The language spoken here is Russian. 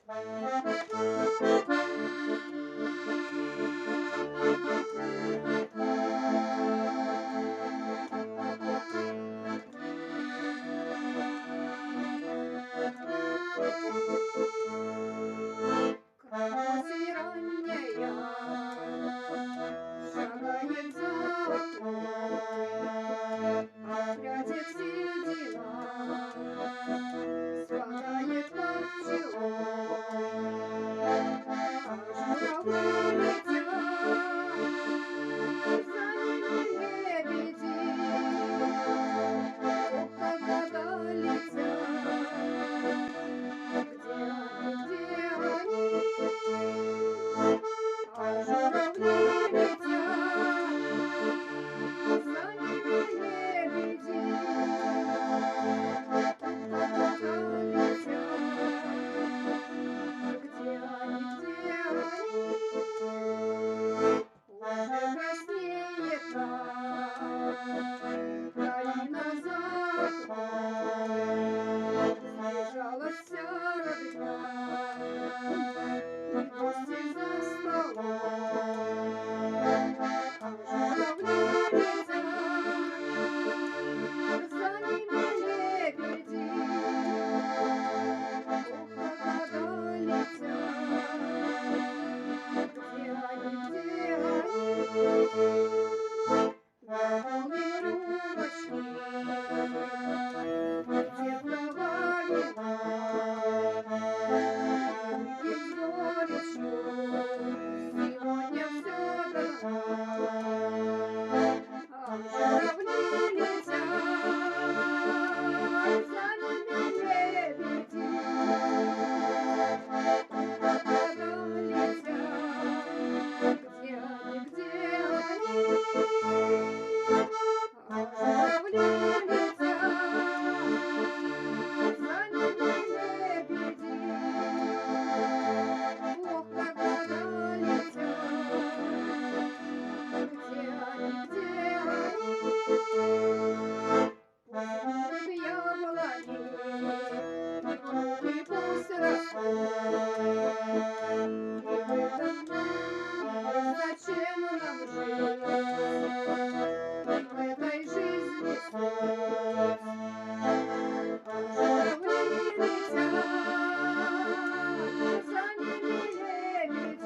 Осень ранняя шагает за окном, прячет седина, спадает под челом. А журавли летят, за ними лебеди, ох, когда летят, где они? А журавли летят, за ними лебеди, когда летят, где они, где они? Уже краснеет долина за окном, сбежалась вся родня, и гости за столом. А журавли летят, за ними лебеди, ох, когда летят, где они, где они? Наполним рюмочки, детского вина, выпьем с горечью, сегодня все до дна. А журавли летят, за ними лебеди, когда летят, где они, где они? А журавли летят, за ними лебеди, ох, когда летят, где они, где они? Пусть будут яблони, и пусть растут, и в этом мире зачем нам жить, и в этой жизни суть. Журавли летят, за ними лебеди,